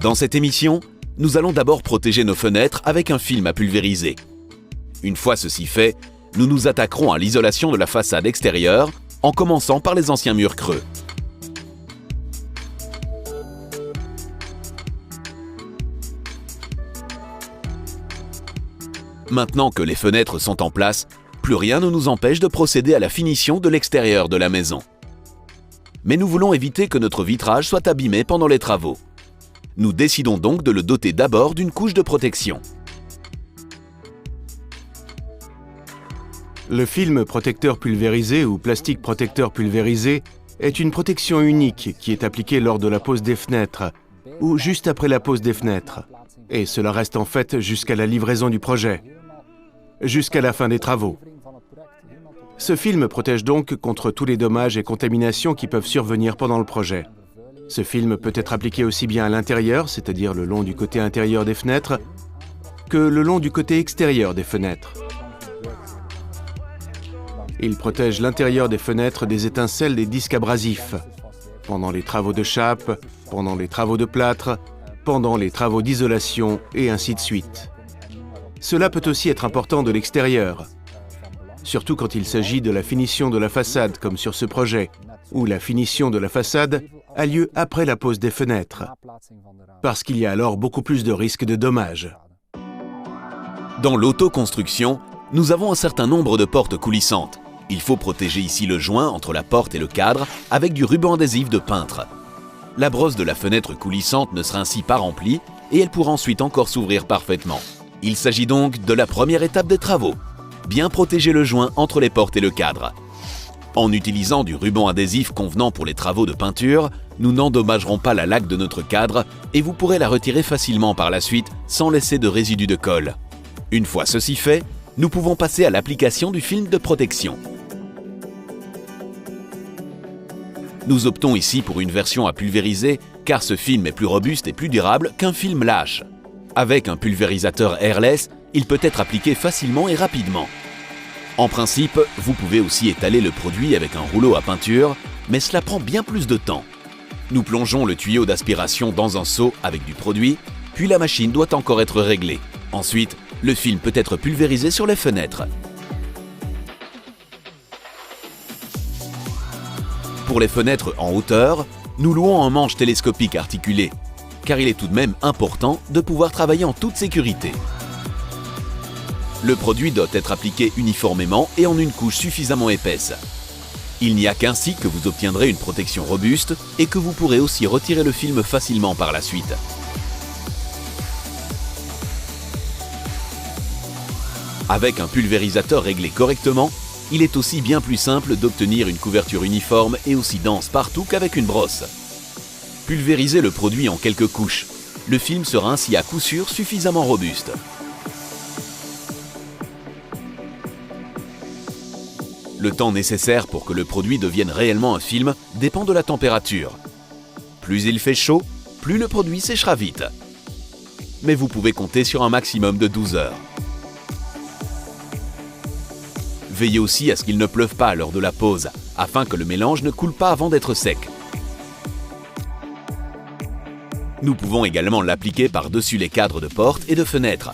Dans cette émission, nous allons d'abord protéger nos fenêtres avec un film à pulvériser. Une fois ceci fait, nous nous attaquerons à l'isolation de la façade extérieure en commençant par les anciens murs creux. Maintenant que les fenêtres sont en place, plus rien ne nous empêche de procéder à la finition de l'extérieur de la maison. Mais nous voulons éviter que notre vitrage soit abîmé pendant les travaux. Nous décidons donc de le doter d'abord d'une couche de protection. Le film protecteur pulvérisé ou plastique protecteur pulvérisé est une protection unique qui est appliquée lors de la pose des fenêtres ou juste après la pose des fenêtres. Et cela reste en fait jusqu'à la livraison du projet, jusqu'à la fin des travaux. Ce film protège donc contre tous les dommages et contaminations qui peuvent survenir pendant le projet. Ce film peut être appliqué aussi bien à l'intérieur, c'est-à-dire le long du côté intérieur des fenêtres, que le long du côté extérieur des fenêtres. Il protège l'intérieur des fenêtres des étincelles des disques abrasifs, pendant les travaux de chape, pendant les travaux de plâtre, pendant les travaux d'isolation et ainsi de suite. Cela peut aussi être important de l'extérieur, surtout quand il s'agit de la finition de la façade comme sur ce projet, où la finition de la façade a lieu après la pose des fenêtres, parce qu'il y a alors beaucoup plus de risques de dommages. Dans l'autoconstruction, nous avons un certain nombre de portes coulissantes. Il faut protéger ici le joint entre la porte et le cadre avec du ruban adhésif de peintre. La brosse de la fenêtre coulissante ne sera ainsi pas remplie et elle pourra ensuite encore s'ouvrir parfaitement. Il s'agit donc de la première étape des travaux. Bien protéger le joint entre les portes et le cadre. En utilisant du ruban adhésif convenant pour les travaux de peinture, nous n'endommagerons pas la laque de notre cadre et vous pourrez la retirer facilement par la suite sans laisser de résidus de colle. Une fois ceci fait, nous pouvons passer à l'application du film de protection. Nous optons ici pour une version à pulvériser car ce film est plus robuste et plus durable qu'un film lâche. Avec un pulvérisateur airless, il peut être appliqué facilement et rapidement. En principe, vous pouvez aussi étaler le produit avec un rouleau à peinture, mais cela prend bien plus de temps. Nous plongeons le tuyau d'aspiration dans un seau avec du produit, puis la machine doit encore être réglée. Ensuite, le film peut être pulvérisé sur les fenêtres. Pour les fenêtres en hauteur, nous louons un manche télescopique articulé, car il est tout de même important de pouvoir travailler en toute sécurité. Le produit doit être appliqué uniformément et en une couche suffisamment épaisse. Il n'y a qu'ainsi que vous obtiendrez une protection robuste et que vous pourrez aussi retirer le film facilement par la suite. Avec un pulvérisateur réglé correctement, il est aussi bien plus simple d'obtenir une couverture uniforme et aussi dense partout qu'avec une brosse. Pulvérisez le produit en quelques couches. Le film sera ainsi à coup sûr suffisamment robuste. Le temps nécessaire pour que le produit devienne réellement un film dépend de la température. Plus il fait chaud, plus le produit séchera vite. Mais vous pouvez compter sur un maximum de 12 heures. Veillez aussi à ce qu'il ne pleuve pas lors de la pose, afin que le mélange ne coule pas avant d'être sec. Nous pouvons également l'appliquer par-dessus les cadres de portes et de fenêtres.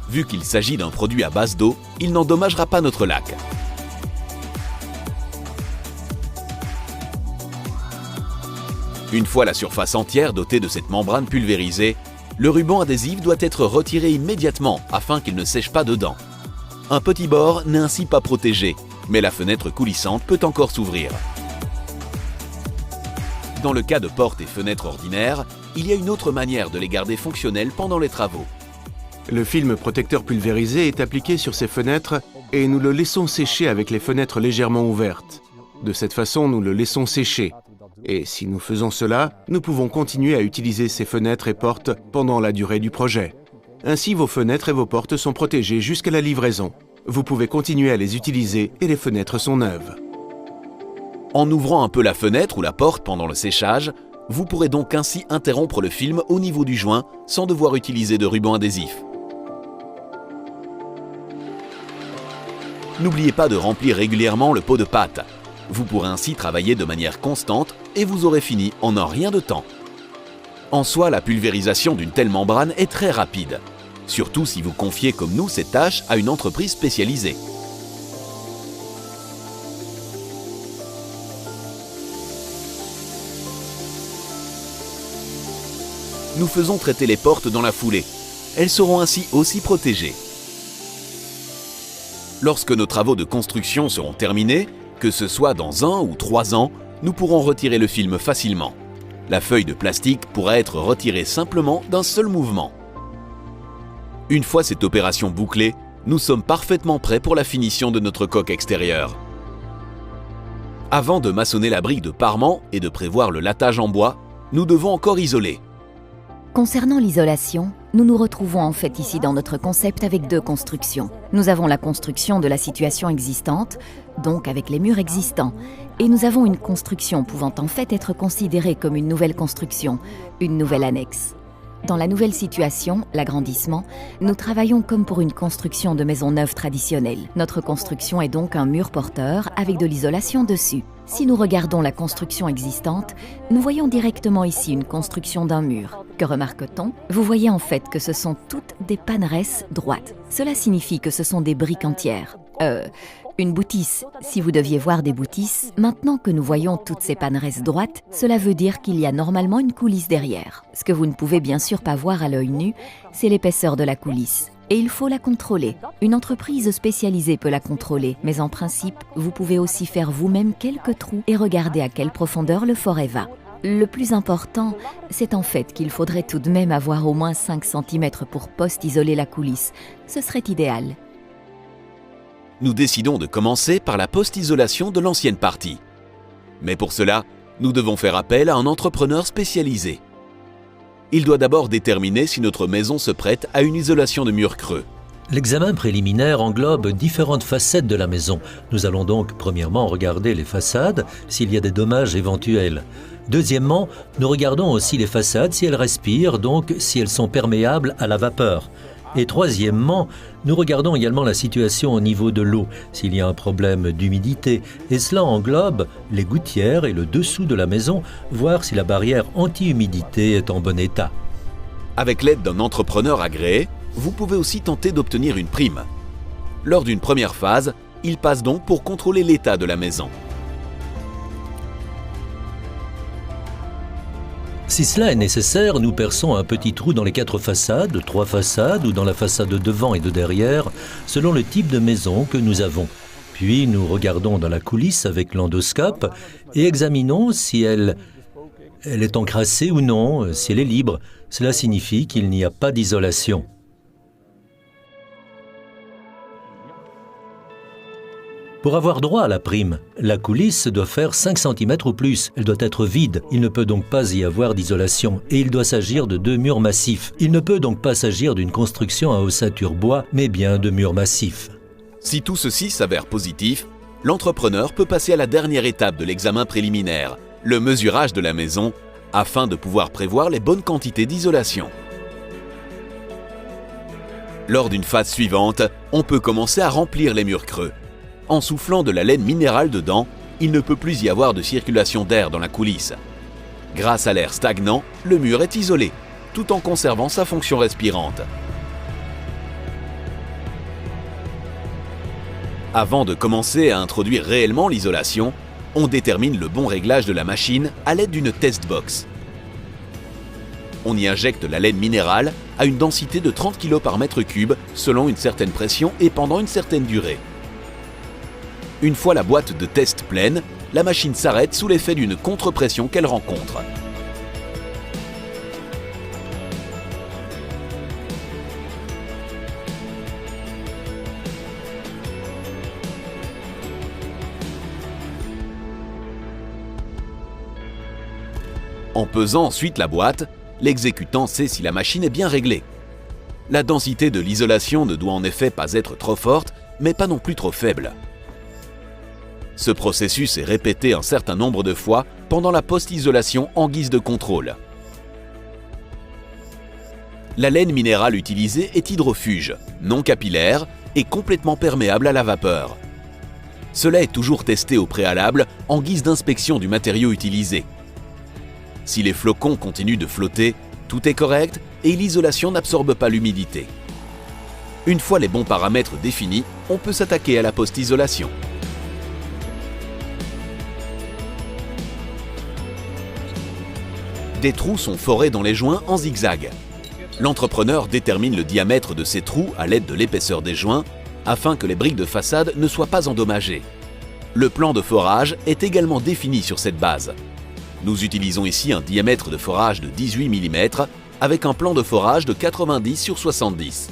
Vu qu'il s'agit d'un produit à base d'eau, il n'endommagera pas notre laque. Une fois la surface entière dotée de cette membrane pulvérisée, le ruban adhésif doit être retiré immédiatement afin qu'il ne sèche pas dedans. Un petit bord n'est ainsi pas protégé, mais la fenêtre coulissante peut encore s'ouvrir. Dans le cas de portes et fenêtres ordinaires, il y a une autre manière de les garder fonctionnelles pendant les travaux. Le film protecteur pulvérisé est appliqué sur ces fenêtres et nous le laissons sécher avec les fenêtres légèrement ouvertes. De cette façon, nous le laissons sécher. Et si nous faisons cela, nous pouvons continuer à utiliser ces fenêtres et portes pendant la durée du projet. Ainsi, vos fenêtres et vos portes sont protégées jusqu'à la livraison. Vous pouvez continuer à les utiliser et les fenêtres sont neuves. En ouvrant un peu la fenêtre ou la porte pendant le séchage, vous pourrez donc ainsi interrompre le film au niveau du joint sans devoir utiliser de ruban adhésif. N'oubliez pas de remplir régulièrement le pot de pâte. Vous pourrez ainsi travailler de manière constante et vous aurez fini en un rien de temps. En soi, la pulvérisation d'une telle membrane est très rapide, surtout si vous confiez comme nous cette tâche à une entreprise spécialisée. Nous faisons traiter les portes dans la foulée. Elles seront ainsi aussi protégées. Lorsque nos travaux de construction seront terminés, que ce soit dans 1 ou 3 ans, nous pourrons retirer le film facilement. La feuille de plastique pourra être retirée simplement d'un seul mouvement. Une fois cette opération bouclée, nous sommes parfaitement prêts pour la finition de notre coque extérieure. Avant de maçonner la brique de parement et de prévoir le lattage en bois, nous devons encore isoler. Concernant l'isolation, nous nous retrouvons en fait ici dans notre concept avec 2 constructions. Nous avons la construction de la situation existante, donc avec les murs existants, et nous avons une construction pouvant en fait être considérée comme une nouvelle construction, une nouvelle annexe. Dans la nouvelle situation, l'agrandissement, nous travaillons comme pour une construction de maison neuve traditionnelle. Notre construction est donc un mur porteur avec de l'isolation dessus. Si nous regardons la construction existante, nous voyons directement ici une construction d'un mur. Que remarque-t-on? Vous voyez en fait que ce sont toutes des paneresses droites. Cela signifie que ce sont des briques entières. Une boutisse, si vous deviez voir des boutisses, maintenant que nous voyons toutes ces paneresses droites, cela veut dire qu'il y a normalement une coulisse derrière. Ce que vous ne pouvez bien sûr pas voir à l'œil nu, c'est l'épaisseur de la coulisse. Et il faut la contrôler. Une entreprise spécialisée peut la contrôler, mais en principe, vous pouvez aussi faire vous-même quelques trous et regarder à quelle profondeur le forêt va. Le plus important, c'est en fait qu'il faudrait tout de même avoir au moins 5 cm pour post-isoler la coulisse. Ce serait idéal. Nous décidons de commencer par la post-isolation de l'ancienne partie. Mais pour cela, nous devons faire appel à un entrepreneur spécialisé. Il doit d'abord déterminer si notre maison se prête à une isolation de murs creux. L'examen préliminaire englobe différentes facettes de la maison. Nous allons donc premièrement regarder les façades, s'il y a des dommages éventuels. Deuxièmement, nous regardons aussi les façades si elles respirent, donc si elles sont perméables à la vapeur. Et troisièmement, nous regardons également la situation au niveau de l'eau, s'il y a un problème d'humidité. Et cela englobe les gouttières et le dessous de la maison, voir si la barrière anti-humidité est en bon état. Avec l'aide d'un entrepreneur agréé, vous pouvez aussi tenter d'obtenir une prime. Lors d'une première phase, il passe donc pour contrôler l'état de la maison. Si cela est nécessaire, nous perçons un petit trou dans les 4 façades, 3 façades ou dans la façade de devant et de derrière, selon le type de maison que nous avons. Puis nous regardons dans la coulisse avec l'endoscope et examinons si elle est encrassée ou non, si elle est libre. Cela signifie qu'il n'y a pas d'isolation. Pour avoir droit à la prime, la coulisse doit faire 5 cm ou plus. Elle doit être vide. Il ne peut donc pas y avoir d'isolation. Et il doit s'agir de 2 murs massifs. Il ne peut donc pas s'agir d'une construction à ossature bois, mais bien de murs massifs. Si tout ceci s'avère positif, l'entrepreneur peut passer à la dernière étape de l'examen préliminaire, le mesurage de la maison, afin de pouvoir prévoir les bonnes quantités d'isolation. Lors d'une phase suivante, on peut commencer à remplir les murs creux. En soufflant de la laine minérale dedans, il ne peut plus y avoir de circulation d'air dans la coulisse. Grâce à l'air stagnant, le mur est isolé, tout en conservant sa fonction respirante. Avant de commencer à introduire réellement l'isolation, on détermine le bon réglage de la machine à l'aide d'une test box. On y injecte la laine minérale à une densité de 30 kg par mètre cube selon une certaine pression et pendant une certaine durée. Une fois la boîte de test pleine, la machine s'arrête sous l'effet d'une contre-pression qu'elle rencontre. En pesant ensuite la boîte, l'exécutant sait si la machine est bien réglée. La densité de l'isolation ne doit en effet pas être trop forte, mais pas non plus trop faible. Ce processus est répété un certain nombre de fois pendant la post-isolation en guise de contrôle. La laine minérale utilisée est hydrofuge, non capillaire et complètement perméable à la vapeur. Cela est toujours testé au préalable en guise d'inspection du matériau utilisé. Si les flocons continuent de flotter, Tout est correct et l'isolation n'absorbe pas l'humidité. Une fois les bons paramètres définis, on peut s'attaquer à la post-isolation. Des trous sont forés dans les joints en zigzag. L'entrepreneur détermine le diamètre de ces trous à l'aide de l'épaisseur des joints afin que les briques de façade ne soient pas endommagées. Le plan de forage est également défini sur cette base. Nous utilisons ici un diamètre de forage de 18 mm avec un plan de forage de 90 sur 70.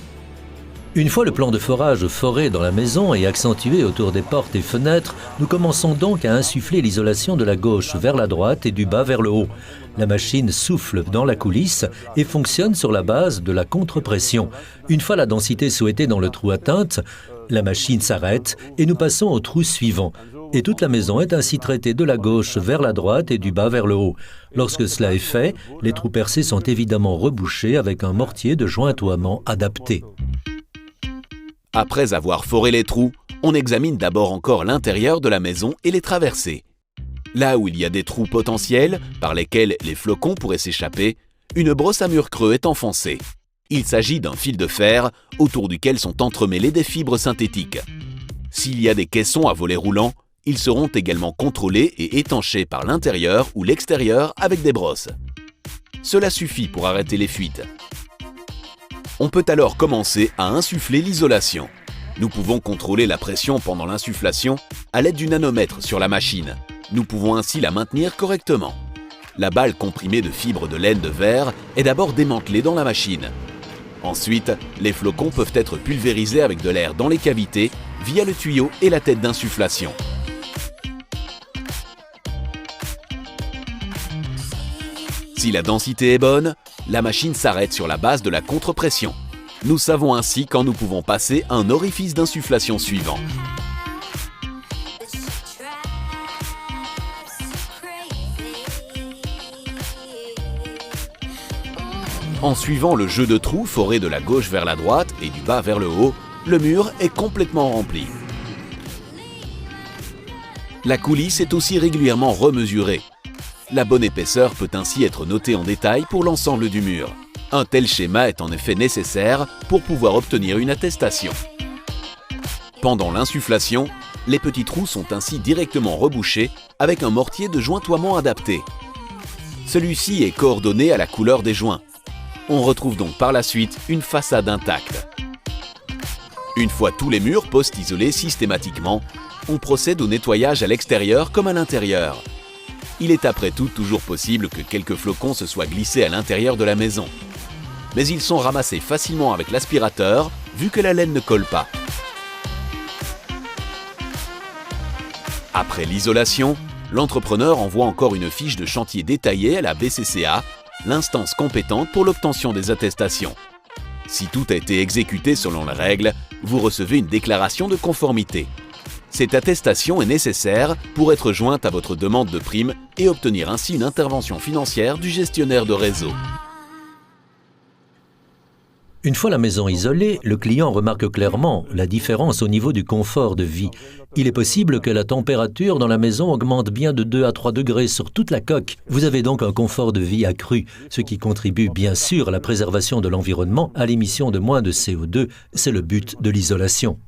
Une fois le plan de forage foré dans la maison et accentué autour des portes et fenêtres, nous commençons donc à insuffler l'isolation de la gauche vers la droite et du bas vers le haut. La machine souffle dans la coulisse et fonctionne sur la base de la contre-pression. Une fois la densité souhaitée dans le trou atteinte, la machine s'arrête et nous passons au trou suivant. Et toute la maison est ainsi traitée de la gauche vers la droite et du bas vers le haut. Lorsque cela est fait, les trous percés sont évidemment rebouchés avec un mortier de jointoiement adapté. Après avoir foré les trous, on examine d'abord encore l'intérieur de la maison et les traversées. Là où il y a des trous potentiels, par lesquels les flocons pourraient s'échapper, une brosse à mur creux est enfoncée. Il s'agit d'un fil de fer autour duquel sont entremêlées des fibres synthétiques. S'il y a des caissons à volet roulant, ils seront également contrôlés et étanchés par l'intérieur ou l'extérieur avec des brosses. Cela suffit pour arrêter les fuites. On peut alors commencer à insuffler l'isolation. Nous pouvons contrôler la pression pendant l'insufflation à l'aide du nanomètre sur la machine. Nous pouvons ainsi la maintenir correctement. La balle comprimée de fibres de laine de verre est d'abord démantelée dans la machine. Ensuite, les flocons peuvent être pulvérisés avec de l'air dans les cavités via le tuyau et la tête d'insufflation. Si la densité est bonne, la machine s'arrête sur la base de la contre-pression. Nous savons ainsi quand nous pouvons passer à un orifice d'insufflation suivant. En suivant le jeu de trous forés de la gauche vers la droite et du bas vers le haut, le mur est complètement rempli. La coulisse est aussi régulièrement remesurée. La bonne épaisseur peut ainsi être notée en détail pour l'ensemble du mur. Un tel schéma est en effet nécessaire pour pouvoir obtenir une attestation. Pendant l'insufflation, les petits trous sont ainsi directement rebouchés avec un mortier de jointoiement adapté. Celui-ci est coordonné à la couleur des joints. On retrouve donc par la suite une façade intacte. Une fois tous les murs post-isolés systématiquement, on procède au nettoyage à l'extérieur comme à l'intérieur. Il est après tout toujours possible que quelques flocons se soient glissés à l'intérieur de la maison. Mais ils sont ramassés facilement avec l'aspirateur, vu que la laine ne colle pas. Après l'isolation, l'entrepreneur envoie encore une fiche de chantier détaillée à la BCCA, l'instance compétente pour l'obtention des attestations. Si tout a été exécuté selon les règles, vous recevez une déclaration de conformité. Cette attestation est nécessaire pour être jointe à votre demande de prime et obtenir ainsi une intervention financière du gestionnaire de réseau. Une fois la maison isolée, le client remarque clairement la différence au niveau du confort de vie. Il est possible que la température dans la maison augmente bien de 2 à 3 degrés sur toute la coque. Vous avez donc un confort de vie accru, ce qui contribue bien sûr à la préservation de l'environnement, à l'émission de moins de CO2. C'est le but de l'isolation.